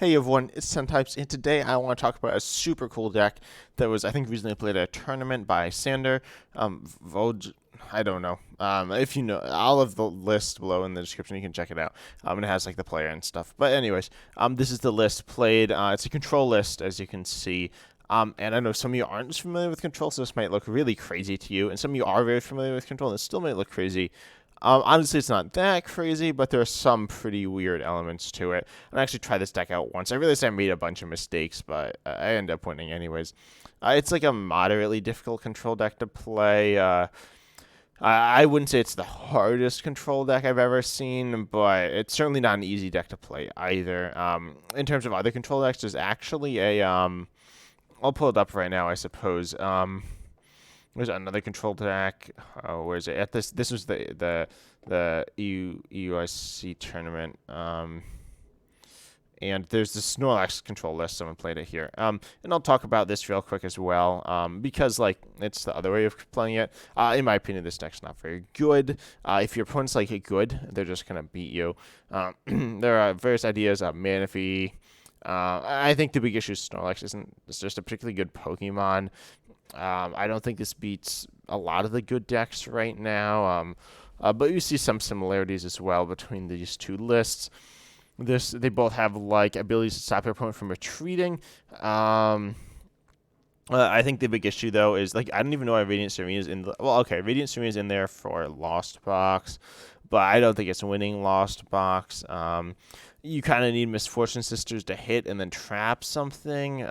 Hey everyone, it's Types, and today I want to talk about a super cool deck that was, I think, recently played at a tournament by Sander. Voj, I don't know. If you know, I'll have the list below in the description. You can check it out. And it has like the player and stuff. But anyways, this is the list played. It's a control list, as you can see. And I know some of you aren't as familiar with control, so this might look really crazy to you. And some of you are very familiar with control, and it still might look crazy. Honestly, it's not that crazy, but there are some pretty weird elements to it. And I actually tried this deck out once. I realized I made a bunch of mistakes, but I ended up winning anyways. It's like a moderately difficult control deck to play. I wouldn't say it's the hardest control deck I've ever seen, but it's certainly not an easy deck to play either. In terms of other control decks, there's actually a I'll pull it up right now, I suppose. There's another control deck. Oh, where is it? At this was the EUIC tournament. And there's the Snorlax control list. Someone played it here. And I'll talk about this real quick as well. Because like it's the other way of playing it. In my opinion, this deck's not very good. If your opponent's like good, they're just gonna beat you. There are various ideas. Manaphy. I think the big issue is Snorlax isn't. It's just a particularly good Pokemon. I don't think this beats a lot of the good decks right now. But you see some similarities as well between these two lists. They both have like abilities to stop your opponent from retreating. I think the big issue though is like I don't even know why Radiant Serena is in the Radiant Serena is in there for Lost Box, but I don't think it's winning Lost Box. You kind of need Misfortune Sisters to hit and then trap something.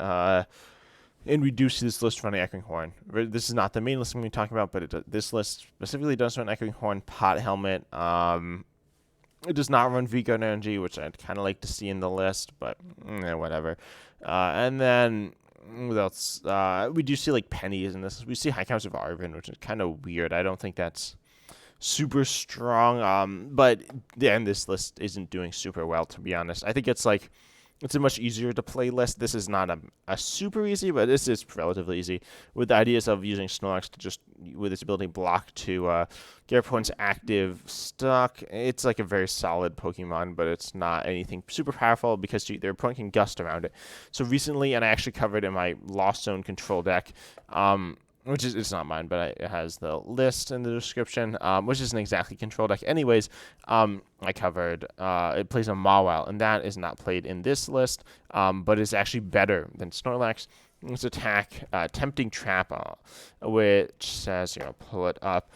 And we do see this list running Echoing Horn. This is not the main list I'm going to be talking about, but this list specifically does run Echoing Horn, Pot Helmet. It does not run V-Guard Energy, which I'd kind of like to see in the list, but whatever. And then what else? We do see like pennies in this. We see high counts of Arvin, which is kind of weird. I don't think that's super strong. But yeah, this list isn't doing super well, to be honest. I think it's a much easier to play list. This is not a super easy, but this is relatively easy. With the ideas of using Snorlax to just, with its ability block to get your opponent's active stuck. It's like a very solid Pokemon, but it's not anything super powerful because their opponent can gust around it. So recently, and I actually covered in my Lost Zone control deck, which is, it's not mine, but it has the list in the description, which isn't exactly control deck. Anyways, I covered, it plays a mawile, and that is not played in this list, but is actually better than Snorlax. Its attack, Tempting Trap, which says, pull it up.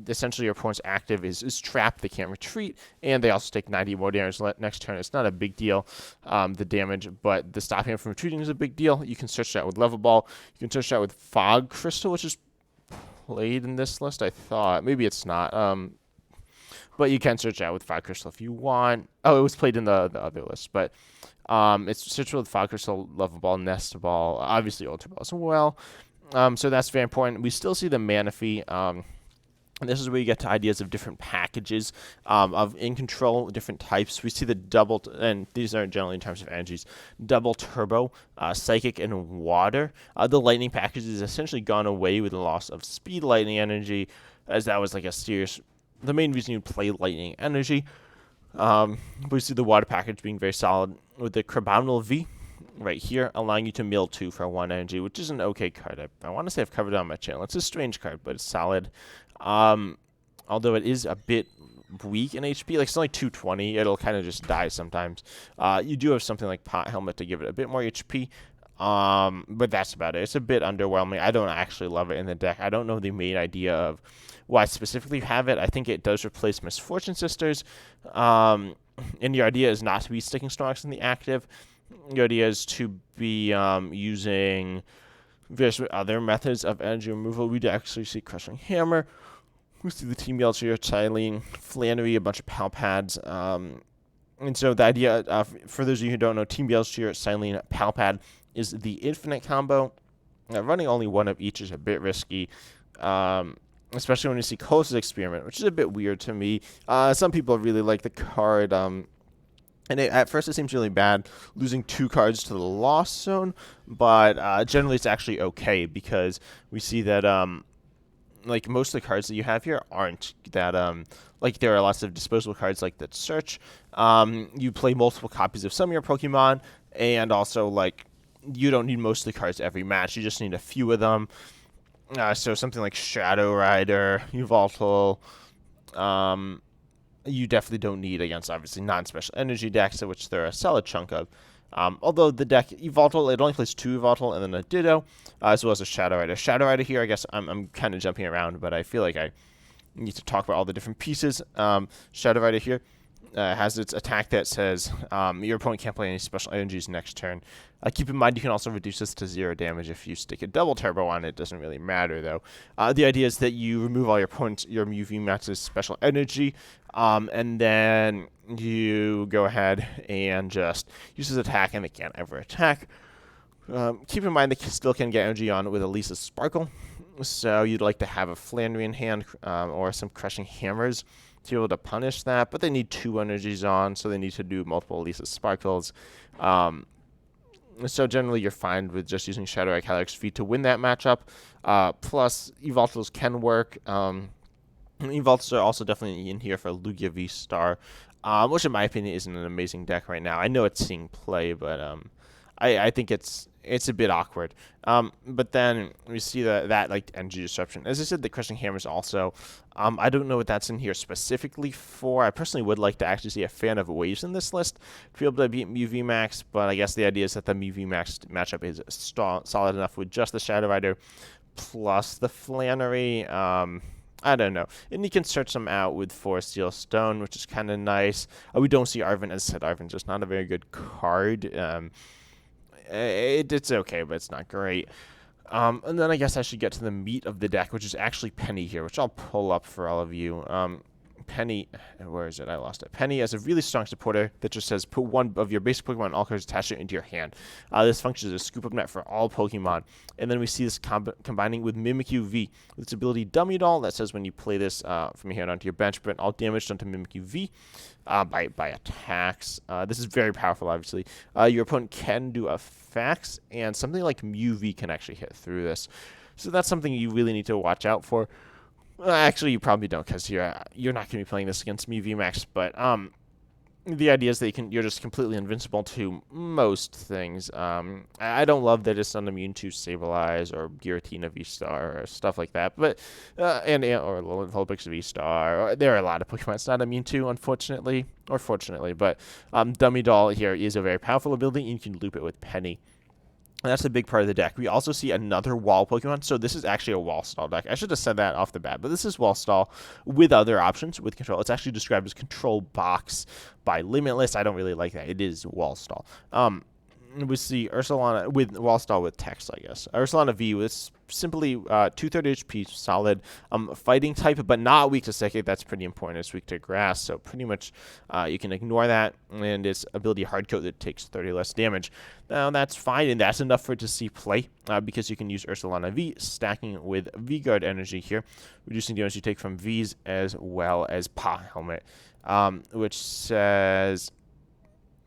Essentially, your opponent's active is trapped. They can't retreat, and they also take 90 more damage next turn. It's not a big deal, the damage, but the stopping it from retreating is a big deal. You can search that with Level Ball. You can search that with Fog Crystal, which is played in this list, I thought. Maybe it's not. But you can search that with Fog Crystal if you want. Oh, it was played in the other list, but it's searchable with Fog Crystal, Level Ball, Nest Ball, obviously Ultra Ball as well. So that's very important. We still see the Manaphy. And this is where you get to ideas of different packages of in control, different types. We see the double, and these are generally in terms of energies, double turbo, psychic, and water. The lightning package is essentially gone away with the loss of speed lightning energy, as that was like the main reason you play lightning energy. We see the water package being very solid with the Crabominal V right here, allowing you to mill 2 for 1 energy, which is an okay card. I want to say I've covered it on my channel. It's a strange card, but it's solid. Although it is a bit weak in HP, like it's only 220, it'll kind of just die sometimes. You do have something like Pot Helmet to give it a bit more HP, but that's about it. It's a bit underwhelming. I don't actually love it in the deck. I don't know the main idea of why specifically you have it. I think it does replace Misfortune Sisters, and your idea is not to be sticking Snorlax in the active. Your idea is to be using various other methods of energy removal. We do actually see Crushing Hammer. We see the Team Yells here, Chilene, Flannery, a bunch of Palpads. And so the idea, for those of you who don't know, Team Yelchier, Silene, Palpad is the infinite combo. Running only one of each is a bit risky, especially when you see Coast's Experiment, which is a bit weird to me. Some people really like the card. And at first it seems really bad losing 2 cards to the Lost Zone, but generally it's actually okay because we see that like most of the cards that you have here aren't that like there are lots of disposable cards like that search. You play multiple copies of some of your Pokemon, and also like you don't need most of the cards every match. You just need a few of them. So something like Shadow Rider, Yveltal, um, you definitely don't need against obviously non-special energy decks, which there are a solid chunk of. Although the deck Yveltal, it only plays 2 Yveltal and then a Ditto, as well as a Shadow Rider. Shadow Rider here, I guess I'm kind of jumping around, but I feel like I need to talk about all the different pieces. Shadow Rider here has its attack that says your opponent can't play any special energies next turn. Keep in mind you can also reduce this to 0 damage if you stick a double turbo on it. It doesn't really matter though. The idea is that you remove all your opponent's your VMAX's special energy, and then you go ahead and just use his attack, and they can't ever attack. Keep in mind they still can get energy on with Elisa's Sparkle, so you'd like to have a Flandre in hand or some Crushing Hammers to be able to punish that, but they need 2 energies on, so they need to do multiple Elisa's Sparkles. So generally you're fine with just using Shadow Eye Calyrex V to win that matchup. Plus, Evoltals can work. Evoltals are also definitely in here for Lugia V-Star, which in my opinion isn't an amazing deck right now. I know it's seeing play, but I think it's a bit awkward. But then we see that like energy disruption. As I said, the Crushing Hammers also. I don't know what that's in here specifically for. I personally would like to actually see a fan of Waves in this list to be able to beat Mew VMAX, but I guess the idea is that the Mew VMAX matchup is solid enough with just the Shadow Rider plus the Flannery. I don't know. And you can search them out with Forest Steel Stone, which is kind of nice. We don't see Arven. As I said, Arven's just not a very good card. It's okay, but it's not great. And then I guess I should get to the meat of the deck, which is actually Penny here, which I'll pull up for all of you. Penny, where is it? I lost it. Penny has a really strong supporter that just says put 1 of your basic Pokemon and all cards attached into your hand. This functions as a scoop up net for all Pokemon. And then we see this combining with Mimikyu V with its ability Dummy Doll that says when you play this from your hand onto your bench, prevent all damage done to Mimikyu V by attacks. This is very powerful, obviously. Your opponent can do a fax, and something like Mew V can actually hit through this. So that's something you really need to watch out for. Actually, you probably don't, because you're not going to be playing this against Mew VMAX, but the idea is that you're just completely invincible to most things. I don't love that it's not immune to Sableye or Giratina V-Star or stuff like that, but or Vulpix V-Star. There are a lot of Pokemon it's not immune to, unfortunately, or fortunately, but Dummy Doll here is a very powerful ability, and you can loop it with Penny. And that's a big part of the deck. We also see another wall Pokemon. So this is actually a wall stall deck. I should have said that off the bat, but this is wall stall with other options with control. It's actually described as control box by Limitless. I don't really like that. It is wall stall. We see Ursalana with wall stall with text, I guess. Ursalana V with simply 230 HP, solid fighting type, but not weak to psychic. That's pretty important. It's weak to grass, so pretty much you can ignore that. And its ability hard coat that takes 30 less damage. Now that's fine, and that's enough for it to see play because you can use Ursalana V stacking with V-Guard energy here, reducing damage you take from Vs as well as Paw Helmet, which says.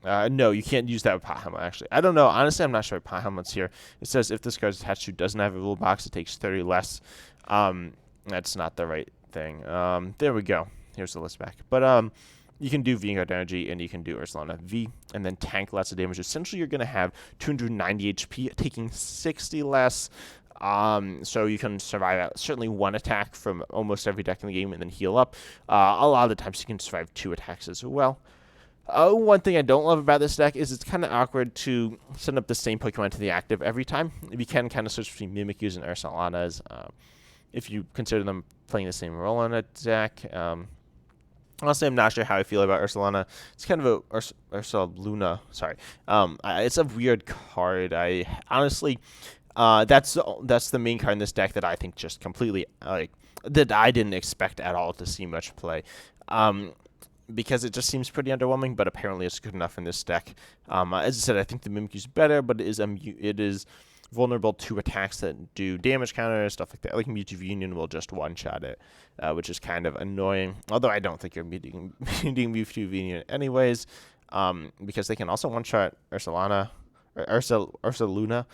No, you can't use that with Pot Helmet, actually. I don't know. Honestly, I'm not sure Pot Helmet's here. It says if this card is attached to doesn't have a rule box, it takes 30 less. That's not the right thing. There we go. Here's the list back. But you can do Vanguard Energy, and you can do Ursalana V, and then tank lots of damage. Essentially, you're going to have 290 HP, taking 60 less. So you can survive out certainly 1 attack from almost every deck in the game and then heal up. A lot of the times you can survive 2 attacks as well. One thing I don't love about this deck is it's kind of awkward to send up the same Pokemon to the active every time. You can kind of switch between Mimikyus and Ursalanas if you consider them playing the same role in a deck. Honestly, I'm not sure how I feel about Ursalana. It's kind of a Ursaluna. Sorry. It's a weird card. I honestly, that's the main card in this deck that I think just completely that I didn't expect at all to see much play. Because it just seems pretty underwhelming, but apparently it's good enough in this deck. As I said, I think the Mimikyu's better, but it is vulnerable to attacks that do damage counter, stuff like that. Like Mewtwo Union will just one-shot it, which is kind of annoying. Although I don't think you're beating Mewtwo Union anyways, because they can also one-shot Ursalana, or Ursaluna.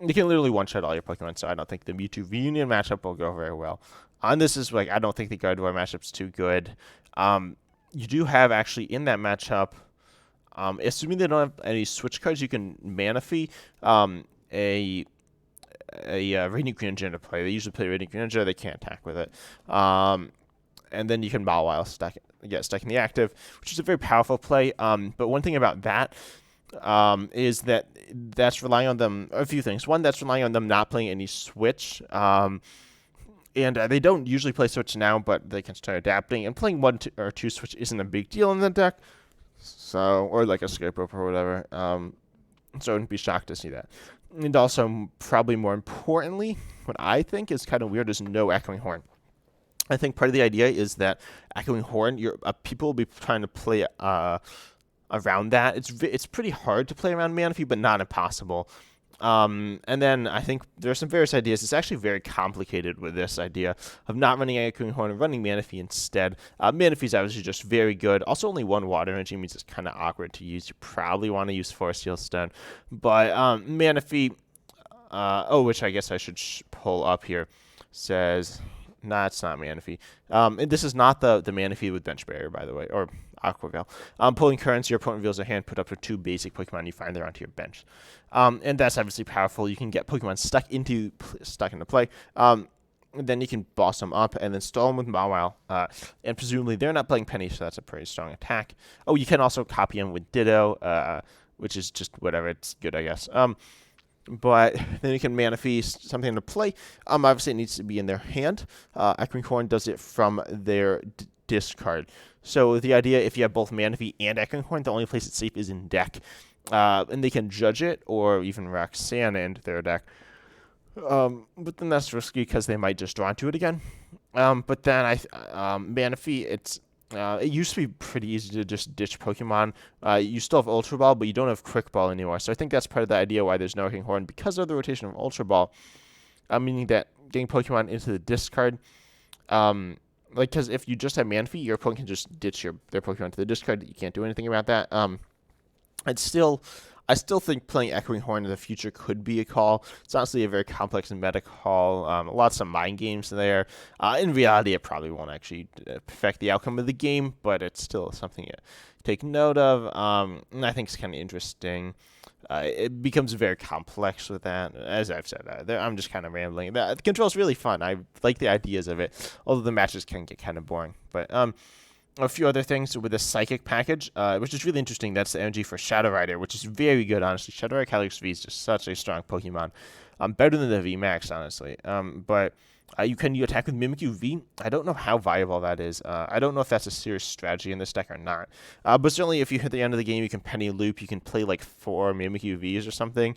you can literally one-shot all your Pokemon, so I don't think the Mewtwo reunion matchup will go very well. On this is like I don't think the Gardevoir matchup's too good. You do have actually in that matchup, assuming they don't have any switch cards, you can Manaphy a Radiant Greninja into play. They usually play Radiant Greninja. They can't attack with it. And then you can mawile get stuck in the active, which is a very powerful play. But one thing about that is that that's relying on them a few things. One, that's relying on them not playing any switch. And they don't usually play switch now, but they can start adapting. And playing one or two switch isn't a big deal in the deck. So, or like a Scape Rope or whatever. So I wouldn't be shocked to see that. And also, probably more importantly, what I think is kind of weird is no Echoing Horn. I think part of the idea is that Echoing Horn, people will be trying to play around that. It's pretty hard to play around Manaphy, but not impossible. And then I think there are some various ideas. It's actually very complicated with this idea of not running Echoing Horn and running Manaphy instead. Manaphy's obviously just very good. Also, only one Water Energy means it's kind of awkward to use. You probably want to use Force Heal Stone. But Manaphy, which I guess I should pull up here, says... Nah, it's not Manaphy. And this is not the Manaphy with Bench Barrier, by the way, or Aqua Veil. Pulling Currents, your opponent reveals a hand, put up to 2 basic Pokemon you find there onto your bench. And that's obviously powerful. You can get Pokemon stuck into play. And then you can boss them up and then stall them with Mawile. And presumably they're not playing Penny, so that's a pretty strong attack. Oh, you can also copy them with Ditto, which is just whatever. It's good, I guess. But then you can Manaphy something to play. Obviously, it needs to be in their hand. Echoing Horn does it from their discard. So the idea, if you have both Manaphy and Echoing Horn, the only place it's safe is in deck. And they can judge it or even Roxanne into their deck. But then that's risky because they might just draw into it again. But then Manaphy, it used to be pretty easy to just ditch Pokemon. You still have Ultra Ball, but you don't have Quick Ball anymore. So I think that's part of the idea why there's no Echoing Horn, because of the rotation of Ultra Ball. Meaning that getting Pokemon into the discard, because if you just have Manaphy, your opponent can just ditch their Pokemon to the discard. You can't do anything about that. I still think playing Echoing Horn in the future could be a call. It's honestly a very complex and meta call. Lots of mind games there. In reality, it probably won't actually affect the outcome of the game, but it's still something to take note of. And I think it's kind of interesting. It becomes very complex with that. As I've said, I'm just kind of rambling. The control's really fun. I like the ideas of it, although the matches can get kind of boring. But a few other things with the Psychic package, which is really interesting. That's the energy for Shadow Rider, which is very good, honestly. Shadow Rider Calyrex V is just such a strong Pokemon. Better than the VMAX, honestly. But you can attack with Mimikyu V. I don't know how viable that is. I don't know if that's a serious strategy in this deck or not. But certainly, if you hit the end of the game, you can Penny Loop. You can play like 4 Mimikyu Vs or something.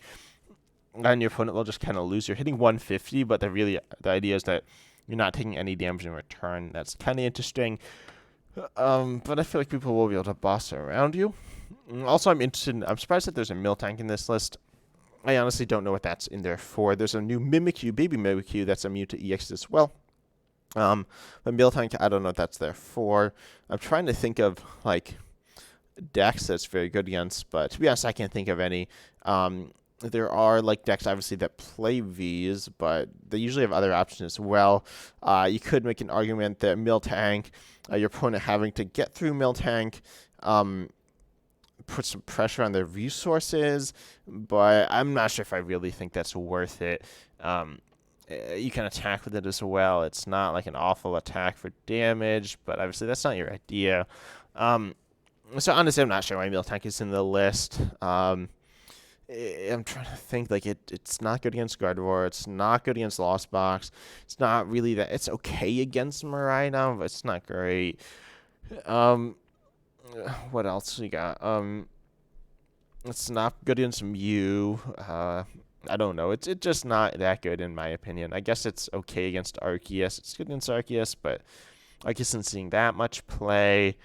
And your opponent will just kind of lose. You're hitting 150, but the idea is that you're not taking any damage in return. That's kind of interesting. But I feel like people will be able to boss around you. Also, I'm surprised that there's a Miltank in this list. I honestly don't know what that's in there for. There's a new Mimikyu, baby Mimikyu, that's immune to EX as well. But Miltank, I don't know what that's there for. I'm trying to think of, like, decks that's very good against, but to be honest, I can't think of any. There are, like, decks, obviously, that play Vs, but they usually have other options as well. You could make an argument that Miltank, your opponent having to get through Miltank, put some pressure on their resources, but I'm not sure if I really think that's worth it. You can attack with it as well. It's not, like, an awful attack for damage, but obviously that's not your idea. So, honestly, I'm not sure why Miltank is in the list. I'm trying to think, like, it's not good against Gardevoir. It's not good against Lost Box. It's not really that. It's okay against Miraidon, but it's not great. What else we got? It's not good against Mew. I don't know. It's just not that good in my opinion. I guess it's okay against Arceus. It's good against Arceus, but Arceus isn't seeing that much play.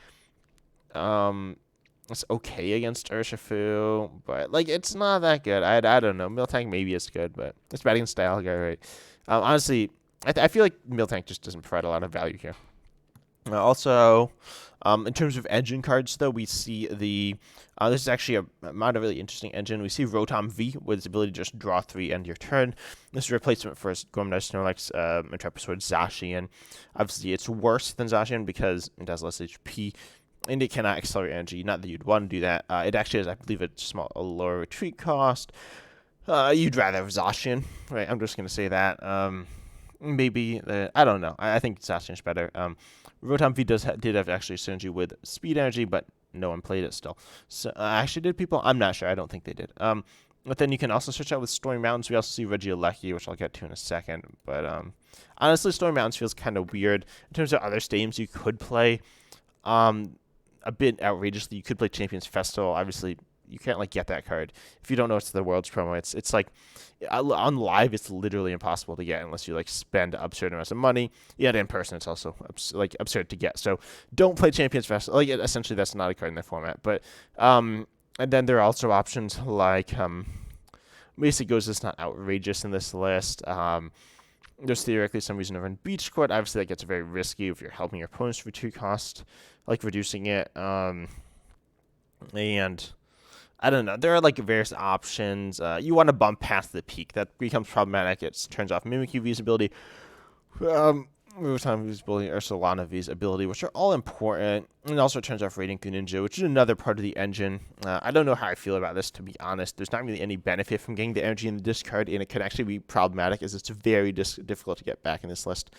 It's okay against Urshifu, but, like, it's not that good. I don't know. Miltank maybe is good, but it's bad against Dialga, right? Honestly, I feel like Miltank just doesn't provide a lot of value here. Also, In terms of engine cards, though, we see this is actually not a really interesting engine. We see Rotom V with its ability to just draw 3 end your turn. This is a replacement for Gormandise, Snorlax, Intrepid Zacian. Obviously, it's worse than Zacian because it has less HP, and it cannot accelerate energy. Not that you'd want to do that. It actually has, I believe, a lower retreat cost. You'd rather have Zacian, right? I'm just going to say that. Maybe, I don't know. I think Zacian's better. Rotom V did have actually synergy with speed energy, but no one played it still. So actually, did people? I'm not sure. I don't think they did. But then you can also switch out with Stormy Mountains. We also see Regieleki, which I'll get to in a second. But honestly, Stormy Mountains feels kind of weird in terms of other stadiums you could play. A bit outrageously, you could play Champions Festival. Obviously, you can't like get that card if you don't know it's the World's promo. It's like on live, it's literally impossible to get unless you like spend absurd amounts of money. Yet in person, it's also absurd to get. So don't play Champions Festival. Like essentially, that's not a card in their format. But and then there are also options like Basic Ghost is not outrageous in this list. There's theoretically some reason to run Beach Court. Obviously, that gets very risky if you're helping your opponents retreat cost, like reducing it. And I don't know. There are like various options. You want to bump past the peak. That becomes problematic. It turns off Mimikyu V's ability, Rotom V's ability, or Solana V's ability, which are all important. And it also turns off Radiant Greninja, which is another part of the engine. I don't know how I feel about this, to be honest. There's not really any benefit from getting the energy in the discard, and it can actually be problematic as it's very difficult to get back in this list.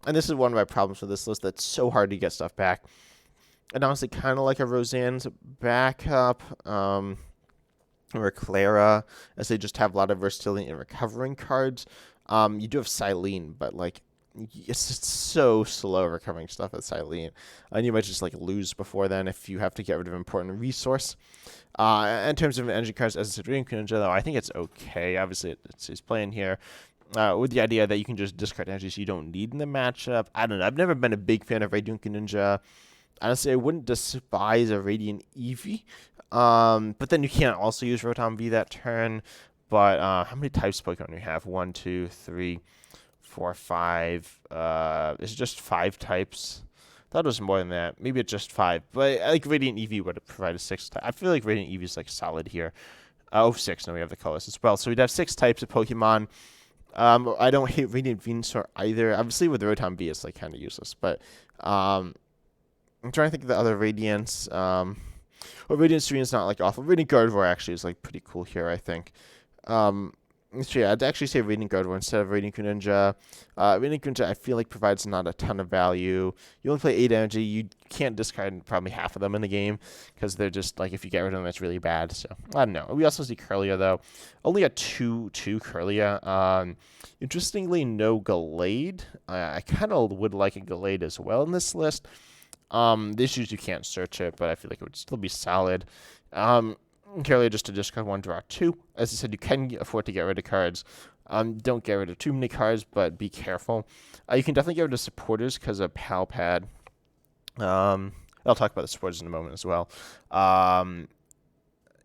And this is one of my problems with this list, that's so hard to get stuff back. And honestly, kind of like a Roseanne's backup, or Clara, as they just have a lot of versatility in recovering cards. You do have Silene, but like it's just so slow recovering stuff at Silene, and you might just like lose before then if you have to get rid of an important resource. In terms of engine cards, as a Radiant Greninja, though, I think it's okay. Obviously, it's playing here. With the idea that you can just discard energies you don't need in the matchup. I don't know. I've never been a big fan of Radiant Greninja. Honestly, I wouldn't despise a Radiant Eevee. But then you can't also use Rotom V that turn. But how many types of Pokemon do you have? 1, 2, 3, 4, 5. Is it just 5 types? I thought it was more than that. Maybe it's just 5. But like Radiant Eevee would provide a 6th type. I feel like Radiant Eevee is like solid here. 6. No, we have the colors as well. So we'd have 6 types of Pokemon. I don't hate Radiant Venusaur either. Obviously, with the Rotom V, it's like kind of useless. But I'm trying to think of the other Radiants. Radiant Serene is not like awful. Radiant Gardevoir actually is like pretty cool here, I think. So yeah, I'd actually say Radiant Gardevoir instead of Radiant Greninja. Radiant Greninja, I feel like, provides not a ton of value. You only play 8 energy. You can't discard probably half of them in the game because they're just like, if you get rid of them, it's really bad. So I don't know. We also see Kirlia though. Only a 2/2 Kirlia. Interestingly, no Gallade. I kind of would like a Gallade as well in this list. The issue is you can't search it, but I feel like it would still be solid. Kirlia just to discard 1, draw 2. As I said, you can afford to get rid of cards. Don't get rid of too many cards, but be careful. You can definitely get rid of supporters because of Palpad. I'll talk about the supporters in a moment as well.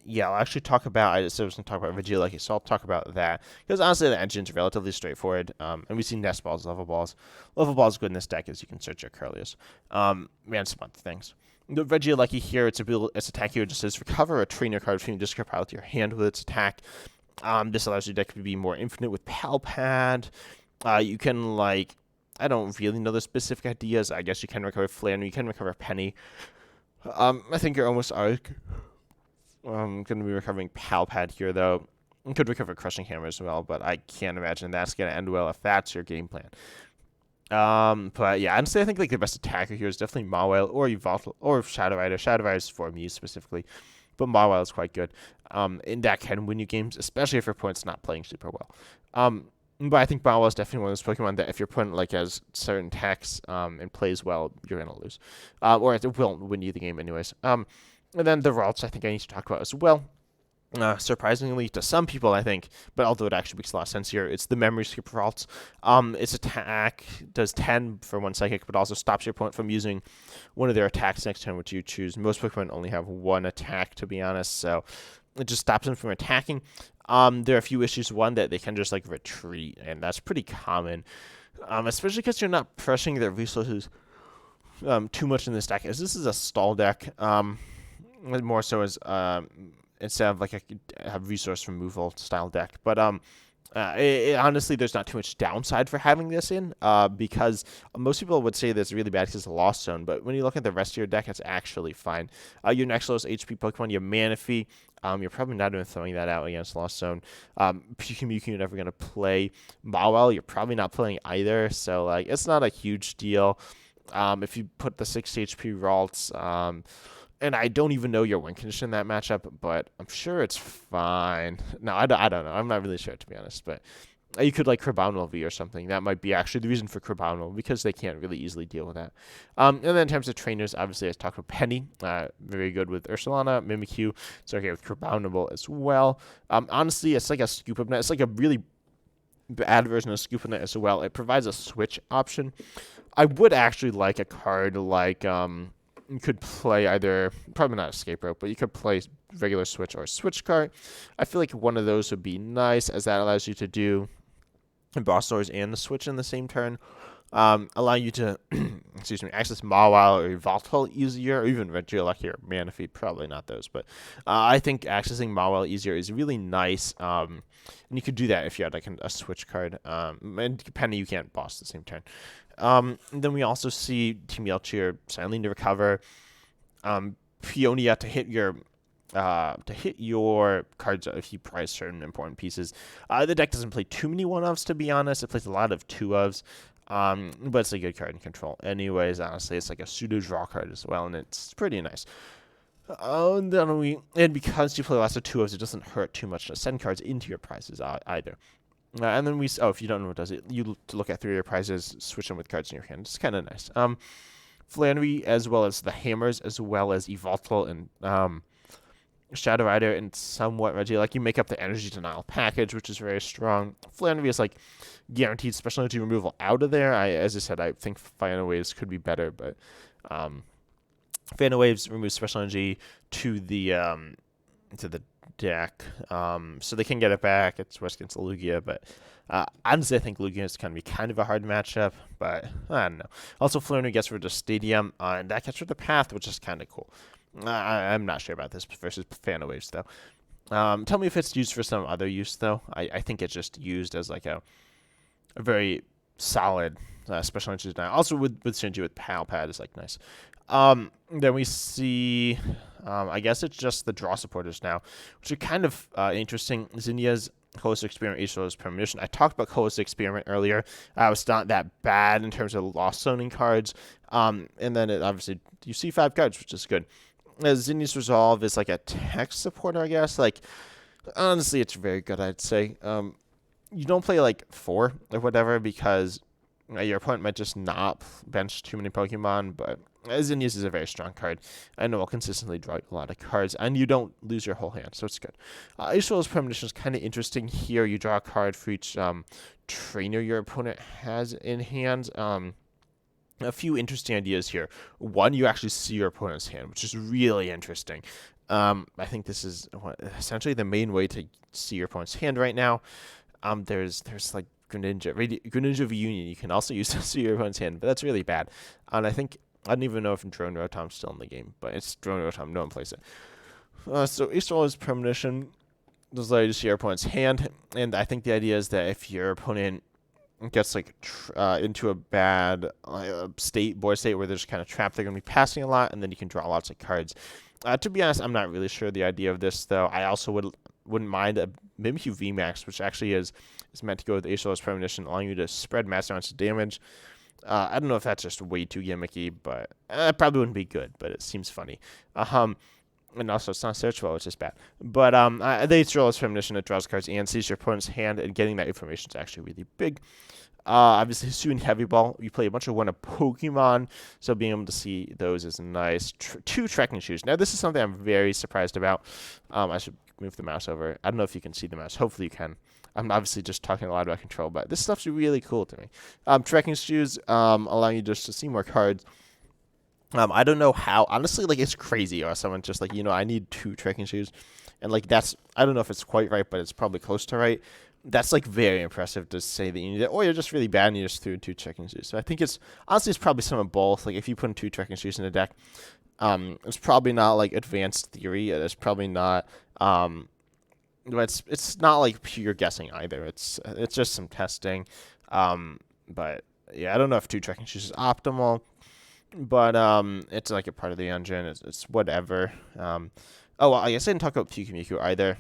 Yeah, I'll actually talk about, I said I was going to talk about Regieleki, so I'll talk about that. Because honestly, the engine's relatively straightforward. And we see Nest Balls, Level Balls. Level Balls good in this deck as you can search your Kirlias. And some other things. The Regieleki here, its attack here just says recover a trainer card from your discard pile to your hand with its attack. This allows your deck to be more infinite with Palpad. You can, like, I don't really know the specific ideas. I guess you can recover Flannery, you can recover Penny. I think you're almost arc. I'm going to be recovering Palpad here, though. You could recover Crushing Hammer as well, but I can't imagine that's going to end well if that's your game plan. But yeah, honestly, I think like the best attacker here is definitely Mawile or Yveltal or Shadow Rider. Shadow Rider is for me specifically, but Mawile is quite good. And that can win you games, especially if your opponent's not playing super well. But I think Mawile is definitely one of those Pokemon that if your opponent like has certain attacks and plays well, you're gonna lose, or it won't win you the game anyways. And then the Ralts, I think I need to talk about as well. Surprisingly to some people, I think, but although it actually makes a lot of sense here, it's the Memory Skip Ralts. Its attack does 10 for 1 psychic, but also stops your opponent from using one of their attacks next turn, which you choose. Most Pokemon only have 1 attack, to be honest, so it just stops them from attacking. There are a few issues. One, that they can just like retreat, and that's pretty common, especially because you're not pressing their resources too much in this deck is this is a stall deck. More so as instead of like a resource removal style deck. But honestly, there's not too much downside for having this in because most people would say that's really bad because it's a Lost Zone. But when you look at the rest of your deck, it's actually fine. Your next lowest HP Pokemon, your Manaphy. You're probably not even throwing that out against Lost Zone. Pyukumuku, you're never going to play. Mawile, you're probably not playing either. So, like, it's not a huge deal. If you put the 60 HP Ralts, and I don't even know your win condition in that matchup, but I'm sure it's fine. No, I don't know. I'm not really sure, to be honest. But you could like Crabominal V or something. That might be actually the reason for Crabominal, because they can't really easily deal with that. And then in terms of trainers, obviously I talked about Penny. Very good with Ursulana, Mimikyu. It's okay with Crabominal as well. Honestly, it's like a Scoop Up Net. It's like a really bad version of Scoop Up Net as well. It provides a switch option. I would actually like a card like you could play either, probably not Escape Rope, but you could play regular Switch or Switch card. I feel like one of those would be nice, as that allows you to do Boss Swords and the Switch in the same turn. Allow you to, excuse me, access Mawile or Yveltal easier, or even Regieleki or Manaphy, probably not those, but I think accessing Mawile easier is really nice, and you could do that if you had like a Switch card, and Penny you can't boss the same turn. Then we also see Team Yelchier silently to recover, Peonia to hit your cards if you prize certain important pieces. The deck doesn't play too many 1-ofs, to be honest. It plays a lot of 2-ofs, but it's a good card in control. Anyways, honestly, it's like a pseudo draw card as well, and it's pretty nice. And because you play lots of 2-ofs, it doesn't hurt too much to send cards into your prizes either. And then if you don't know what does it, you look at 3 of your prizes, switch them with cards in your hand. It's kind of nice. Flannery, as well as the Hammers, as well as Yveltal and Shadow Rider, and somewhat Regieleki, you make up the Energy Denial package, which is very strong. Flannery is like guaranteed special energy removal out of there. As I said, I think Final Waves could be better, but Final Waves removes special energy to the deck, so they can get it back. It's worse against Lugia, but honestly, I think Lugia is going to be kind of a hard matchup, but I don't know. Also, Flannery gets rid of Stadium, and that gets rid of Path, which is kind of cool. I'm not sure about this versus Fan Waves, though. Tell me if it's used for some other use, though. I think it's just used as like a very solid special energy denial. Also, with Shinji with Pal Pad is like nice. Then we see, I guess it's just the draw supporters now, which are kind of interesting. Zinnia's Holistic Experiment, H-Rose Premonition. I talked about Holistic Experiment earlier. It's not that bad in terms of Lost Zoning cards. And then obviously you see 5 cards, which is good. Zinnia's Resolve is like a text supporter, I guess. Like, honestly, it's very good, I'd say. You don't play like 4 or whatever because your opponent might just not bench too many Pokemon, but Zinnia's is a very strong card, and it will consistently draw a lot of cards, and you don't lose your whole hand, so it's good. Ishul's Premonition is kind of interesting here. You draw a card for each trainer your opponent has in hand. A few interesting ideas here. One, you actually see your opponent's hand, which is really interesting. I think this is essentially the main way to see your opponent's hand right now. There's like Greninja V Union you can also use to see your opponent's hand, but that's really bad. And I don't even know if Drone Rotom's still in the game, but it's Drone Rotom. No one plays it. So Ishul's Premonition does allow you to see your opponent's hand, and I think the idea is that if your opponent gets like into a bad board state where they're just kind of trapped, they're going to be passing a lot, and then you can draw lots of cards. To be honest, I'm not really sure the idea of this, though. I also wouldn't mind a Mimikyu VMAX, which actually is meant to go with H-Rose Premonition, allowing you to spread massive amounts of damage. I don't know if that's just way too gimmicky, but it probably wouldn't be good, but it seems funny. And also, it's not searchable, which is bad. But the H-Rose Premonition, it draws cards and sees your opponent's hand, and getting that information is actually really big. Obviously, soon Heavy Ball, you play a bunch of 1-up Pokemon, so being able to see those is nice. 2 Trekking Shoes. Now, this is something I'm very surprised about. I should move the mouse over. I don't know if you can see the mouse. Hopefully, you can. I'm obviously just talking a lot about control, but this stuff's really cool to me. Trekking Shoes allowing you just to see more cards. I don't know how. Honestly, like, it's crazy. Or someone just like, I need 2 Trekking Shoes. And, like, I don't know if it's quite right, but it's probably close to right. that's like very impressive to say that you need it, or you're just really bad and you just threw 2 trekking shoes. So I think it's honestly it's probably some of both. Like if you put in 2 trekking shoes in a deck, it's probably not like advanced theory. It's probably not but it's not like pure guessing either. It's just some testing. But yeah, I don't know if 2 trekking shoes is optimal, but it's like a part of the engine. It's whatever. Oh, well, I guess I didn't talk about Pikamiku either.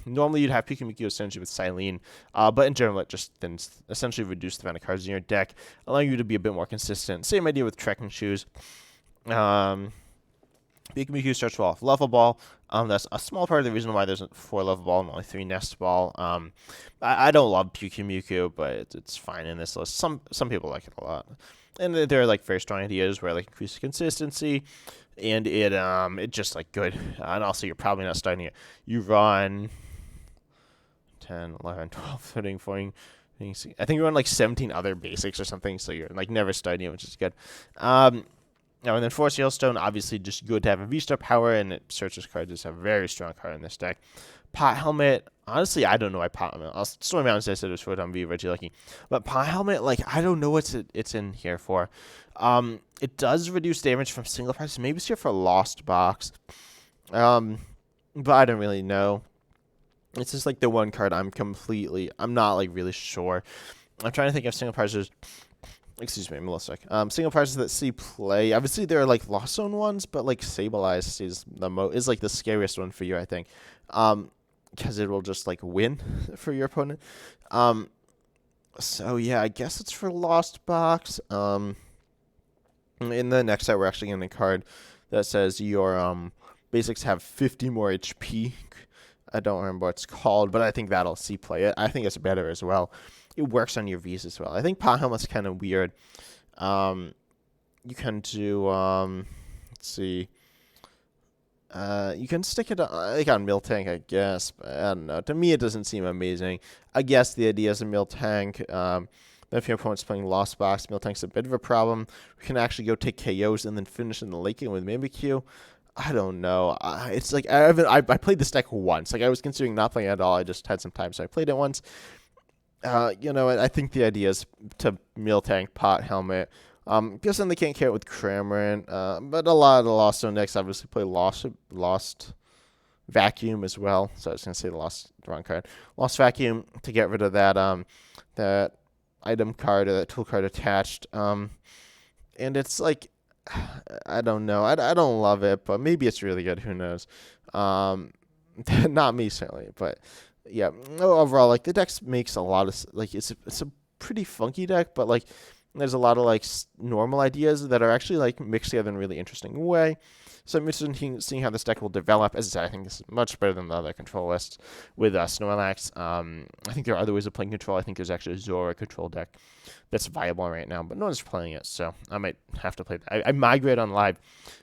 Normally you'd have Pikamiku essentially with Silene, but in general it just then essentially reduce the amount of cards in your deck, allowing you to be a bit more consistent. Same idea with trekking shoes. Pikamiku starts off Level Ball. That's a small part of the reason why there's 4 Level Ball and only 3 Nest Ball. I don't love Pikamiku, but it's fine in this list. Some people like it a lot. And there are like very strong ideas where like increase consistency, and it just like good. And also you're probably not starting it. You run 10, 11, 12, 13, 14. I think you run like 17 other basics or something, so you're like never starting it, which is good. Now, and then Force Hailstone, obviously just good to have a V-Star power, and it searches cards. It's a very strong card in this deck. Pot Helmet, honestly, I don't know why Pot Helmet. Stormy Mountain said it was for it on V, Reggie Lucky. But Pot Helmet, like, I don't know what it's in here for. It does reduce damage from single parts. Maybe it's here for Lost Box. But I don't really know. It's just like the one card I'm not like really sure. I'm trying to think of single parts. Excuse me, Melissa. Single parts that see play. Obviously, there are like Lost Zone ones, but like Sableye is like the scariest one for you, I think, because it will just like win for your opponent. So yeah, I guess it's for Lost Box. In the next set, we're actually getting a card that says your basics have 50 more HP. I don't remember what it's called, but I think that'll see play. I think it's better as well. It works on your V's as well. I think Pot Helmet's kind of weird. You can do, let's see. You can stick it like on Miltank, I guess. But I don't know. To me, it doesn't seem amazing. I guess the idea is a Miltank. Then if your opponent's playing Lost Box, Miltank's a bit of a problem. We can actually go take KOs and then finish in the late game with Mimikyu. I don't know. It's like I played this deck once. Like I was considering not playing it at all. I just had some time, so I played it once. I think the idea is to Miltank, Pot Helmet. Because then they can't carry it with Cramorant. But a lot of the Lost Zone decks obviously play Lost Vacuum as well. So I was going to say the wrong card. Lost Vacuum to get rid of that item card or that tool card attached. And it's like, I don't know. I don't love it, but maybe it's really good. Who knows? Not me, certainly, but... Yeah, overall, like, the deck makes a lot of, like, it's a pretty funky deck, but, like, there's a lot of, like, normal ideas that are actually, like, mixed together in a really interesting way. So I'm interested in seeing how this deck will develop. As I said, I think this is much better than the other control lists with Snorlax. I think there are other ways of playing control. I think there's actually a Zora control deck that's viable right now, but no one's playing it, so I might have to play that. I migrate on live,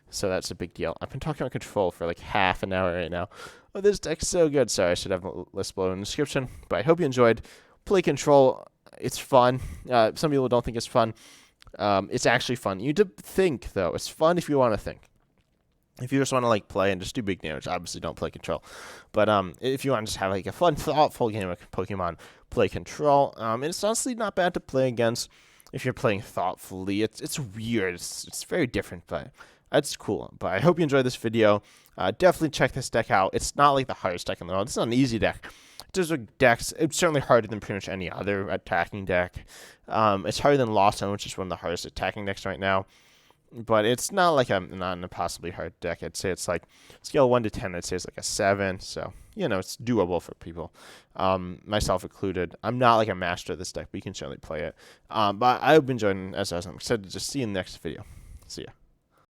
so that's a big deal. I've been talking about control for, like, half an hour right now. Oh, this deck's so good. Sorry, I should have a list below in the description. But I hope you enjoyed. Play Control. It's fun. Some people don't think it's fun. It's actually fun. You need to think, though. It's fun if you want to think. If you just want to like play and just do big damage, obviously don't play Control. But if you want to just have like a fun, thoughtful game of Pokemon, play Control. And it's honestly not bad to play against if you're playing thoughtfully. It's weird. It's very different, but it's cool. But I hope you enjoyed this video. Definitely check this deck out. It's not like the hardest deck in the world. It's not an easy deck. There's decks. It's certainly harder than pretty much any other attacking deck. It's harder than Lost Zone, which is one of the hardest attacking decks right now. But it's not like not an impossibly hard deck. I'd say it's like scale 1 to 10. I'd say it's like a 7. So it's doable for people, myself included. I'm not like a master of this deck, but you can certainly play it. But I've been enjoying it, as I'm excited to just see you in the next video. See ya.